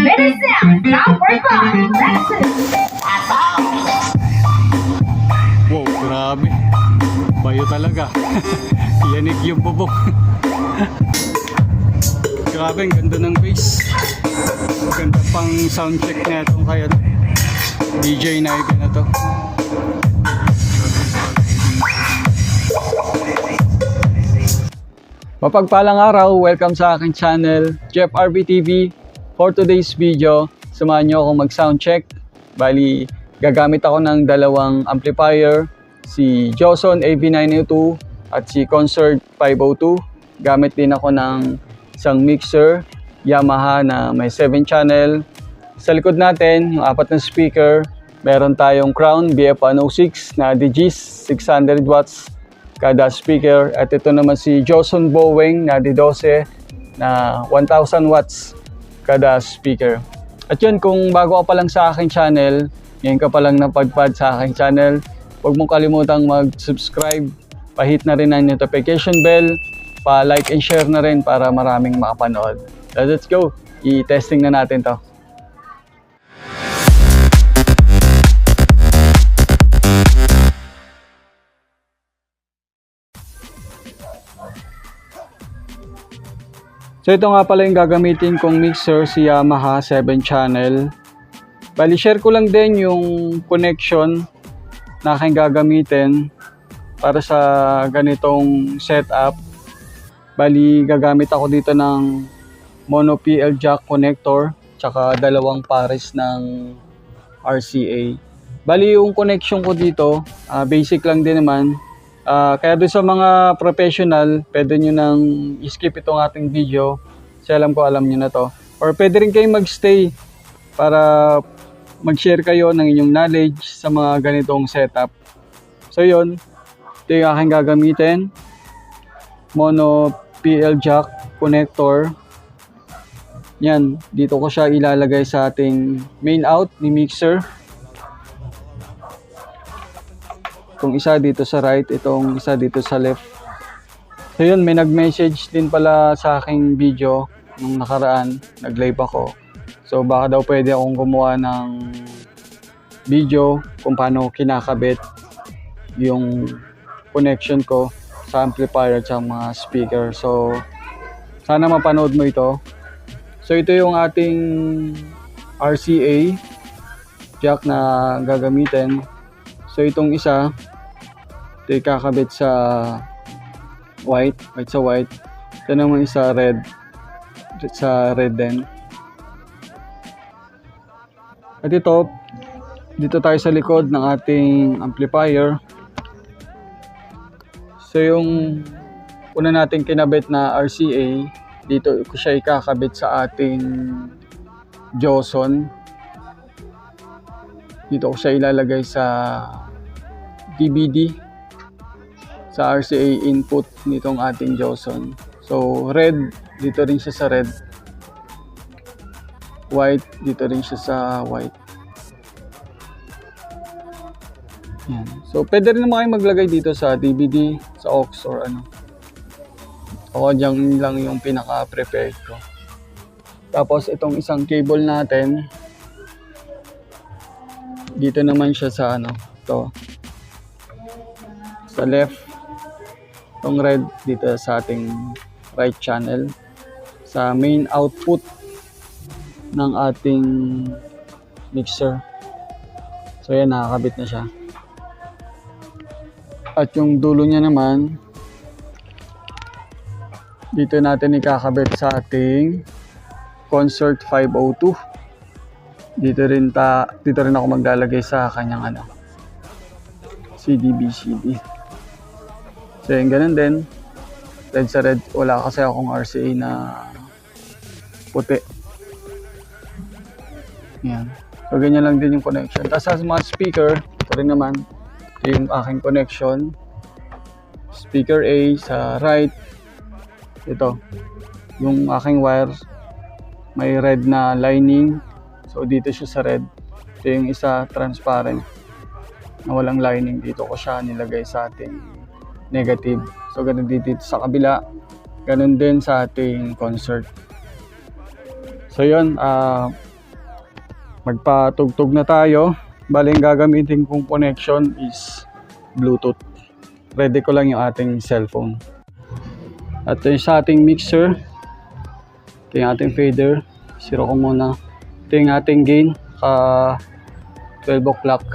Ready sound, now work on. That's it. Wow, grabe. Bayo talaga. Yanig yung bubok. Grabe, ang ganda ng bass. Ganda pang soundcheck na itong kaya DJ Nike na to. Mapagpalang araw, welcome sa aking channel, Jeff RB TV. For today's video, samahan nyo ako mag-soundcheck. Bali, gagamit ako ng dalawang amplifier, si Joson AV902 at si Concert 502. Gamit din ako ng isang mixer, Yamaha na may 7 channel. Sa likod natin, yung 4 na speaker, meron tayong Crown BF106 na DGs, 600 watts kada speaker. At ito naman si Joson Boweng na D12 na 1000 watts kada speaker. At yun, kung bago ka pa lang sa aking channel, ngayon ka pa lang napadpad sa aking channel, huwag mong kalimutang mag-subscribe, pa-hit na rin ang notification bell, pa-like and share na rin para maraming makapanood. So let's go, i-testing na natin to. So ito nga pala yung gagamitin kong mixer, si Yamaha 7 channel. Bali, share ko lang din yung connection na aking gagamitin para sa ganitong setup. Bali, gagamit ako dito ng mono PL jack connector tsaka dalawang pares ng RCA. Bali, yung connection ko dito, basic lang din naman. Kaya doon sa mga professional, pwede nyo nang skip itong ating video. Kasi alam nyo na to. Or pwede rin kayong magstay para mag-share kayo ng inyong knowledge sa mga ganitong setup. So yun, ito yung aking gagamitin. Mono PL jack connector. Yan, dito ko siya ilalagay sa ating main out ni mixer. Itong isa dito sa right, itong isa dito sa left. So yun, may nag-message din pala sa aking video nung nakaraan, nag-live ako. So baka daw pwede akong gumawa ng video kung paano kinakabit yung connection ko sa amplifier at sa mga speaker. So sana mapanood mo ito. So ito yung ating RCA jack na gagamitin. So itong isa, ito ikakabit sa white sa white. Ito naman isa red, sa red din. At ito, dito tayo sa likod ng ating amplifier. So yung una nating kinabit na RCA, dito ko siya ikakabit sa ating Joson. Dito ko siya ilalagay sa DVD, sa RCA input nitong ating Joson. So red, dito rin siya sa red. White, dito rin siya sa white. Yan. So pwede rin naman kayo maglagay dito sa DVD, sa aux or ano. Ako dyan lang yung pinaka-prepared ko. Tapos itong isang cable natin, dito naman siya sa ano, to sa left. Itong red dito sa ating right channel, sa main output ng ating mixer. So yan, nakakabit na siya. At yung dulo niya naman, dito natin ikakabit sa ating Concert 502. Dito rin ako maglalagay sa kanyang ano, CD-BCD. So yung ganun din, red sa red. Wala kasi akong RCA na puti. Yan. So ganyan lang din yung connection. Tapos sa mga speaker, ito rin naman yung aking connection. Speaker A sa right. Ito, yung aking wire, may red na lining. So dito siya sa red. Ito yung isa transparent na walang lining. Dito ko siya nilagay sa ating negative. So ganun dito sa kabila. Ganun din sa ating concert. So yun, Magpatugtog na tayo. Bali, yung gagamitin kong connection is Bluetooth. Ready ko lang yung ating cellphone. At yung sa ating mixer, ito yung ating fader. Zero ko muna. Ito yung ating gain, 12 o'clock.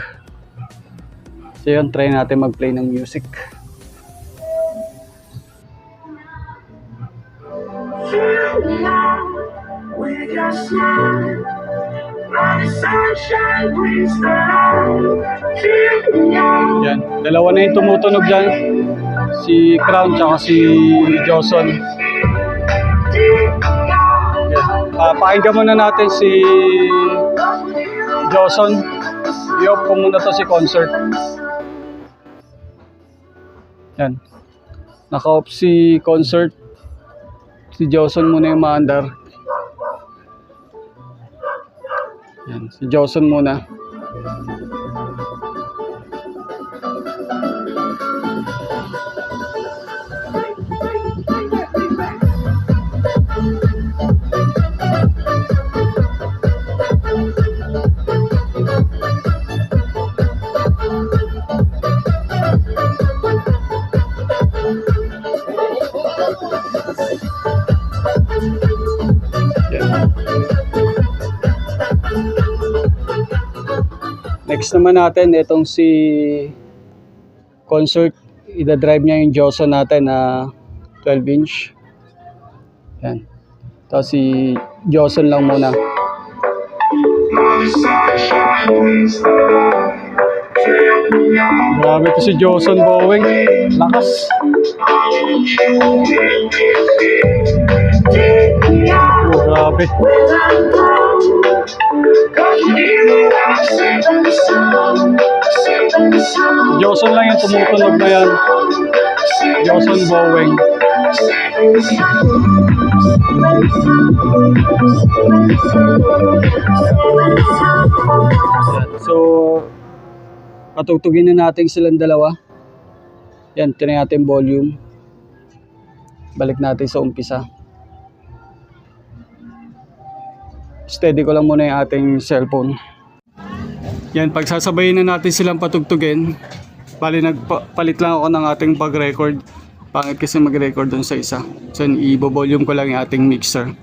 So yun, try natin mag-play ng music. Yan, dalawa na yung tumutunog dyan. Si Crown tsaka si Joson. Pakinggan muna natin si Joson. I-off ko muna to si concert. Yan. Naka-off si concert. Si Joson muna yung maandar. Yan. Si Joson muna. Next naman natin, itong si concert, ida-drive niya yung Joson natin na 12 inch. Yan. Tapos si Joson lang muna. Grabe to si Joson Bowing. Lakas. Oh, grabe. Joson lang yung tumutunog na yan. Joson Bowing. So, patugtugin na natin silang dalawa. Yan, tinay natin volume. Balik natin sa umpisa. Steady ko lang muna yung ating cellphone. Yan, pagsasabayin na natin silang patugtugin. Bali, nagpalit lang ako ng ating pag-record. Pangit kasi mag-record dun sa isa. So, i-volume ko lang yung ating mixer.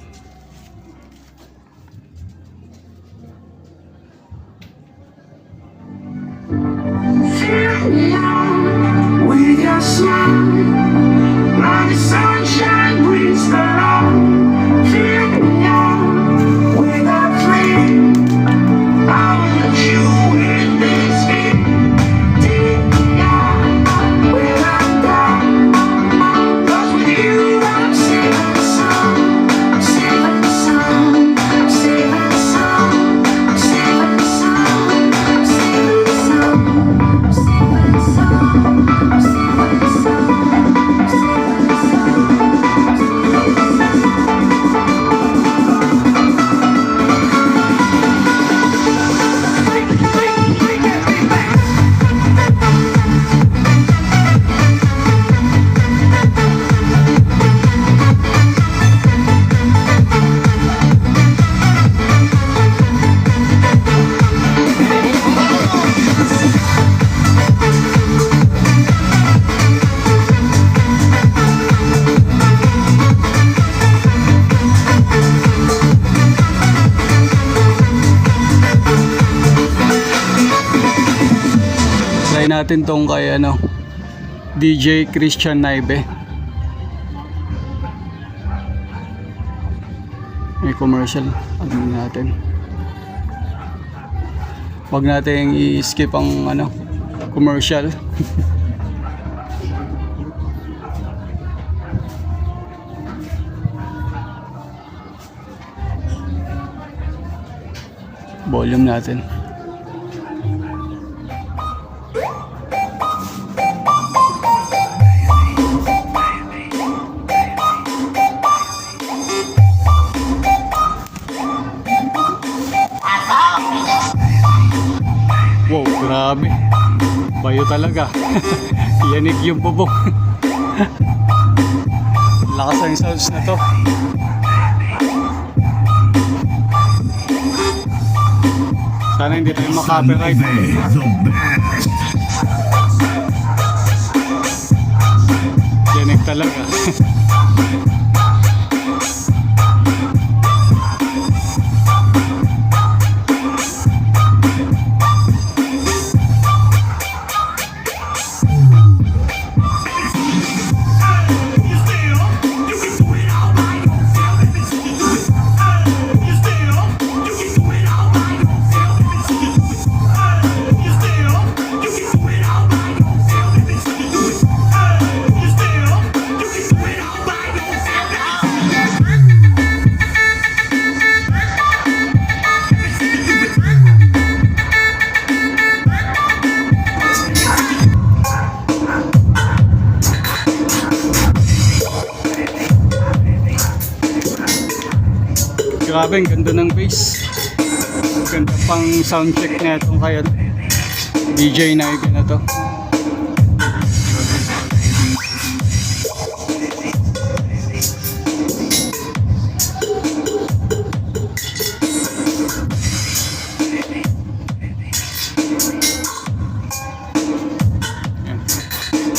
Natin tong kay DJ Christian Naibe. May commercial natin. Wag natin i-skip ang commercial. Volume natin. Wow, grabe. Bayo talaga. Yanig yung bubok. Lakas ang sounds na to. Sana hindi tayo makapiright. The best. Dinig talaga. Grabe, ang ganda ng bass. Ganda pang soundcheck na itong kaya DJ na ibig na to.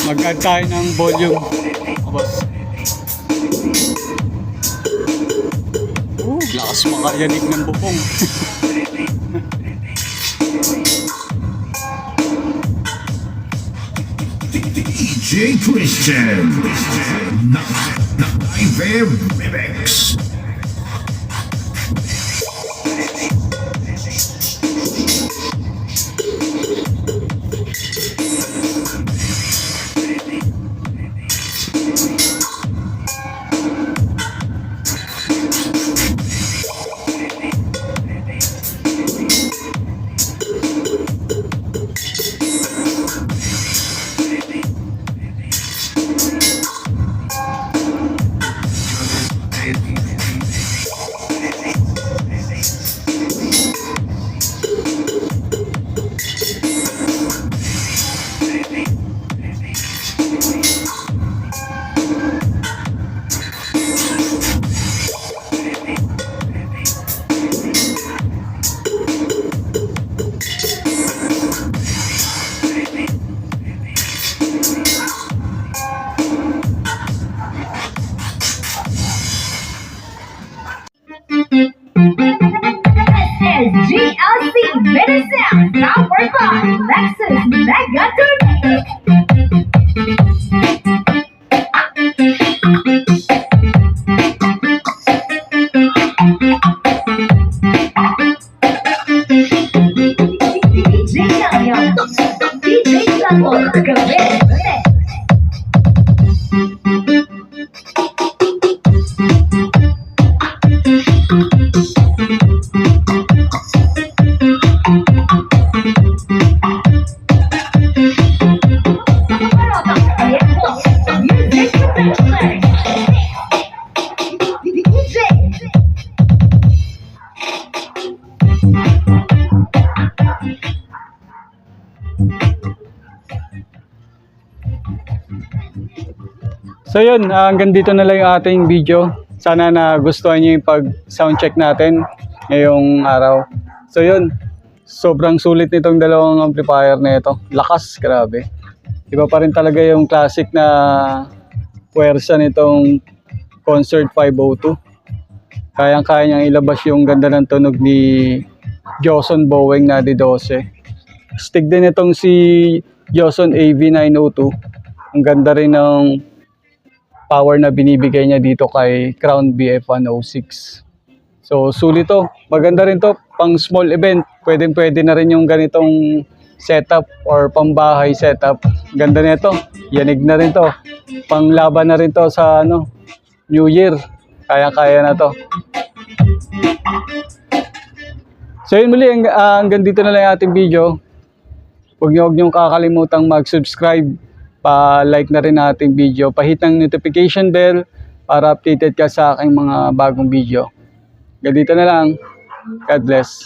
Mag-add tayo ng volume. Boss. Lakas makayanig ng bubong. DJ Christian. Nightmare Remix. GLC Better Sound, powered by Lexus Mega Tornado. DJ Daniel, DJ Sabo, Gabet. So yun, hanggang dito na lang yung ating video. Sana nagustuhan nyo yung pag-soundcheck natin ngayong araw. So yun, sobrang sulit nitong dalawang amplifier na ito. Lakas, grabe. Iba pa rin talaga yung classic na puwersa nitong Concert 502. Kayang-kaya niyang ilabas yung ganda ng tunog ni Joson Boweng na D12. Stick din itong si Joson AV902. Ang ganda rin ng power na binibigay niya dito kay Crown BF106. So sulit to. Maganda rin to pang small event. Pwede na rin yung ganitong setup or pambahay setup. Ganda nito. Yanig na rin to. Panglaban na rin to sa New Year. Kaya na to. So yun muli, hanggang dito na lang yung ating video. Huwag niyong kakalimutang mag-subscribe, pa-like na rin ating video, pahit ng notification bell para updated ka sa aking mga bagong video. Hanggang dito na lang. God bless.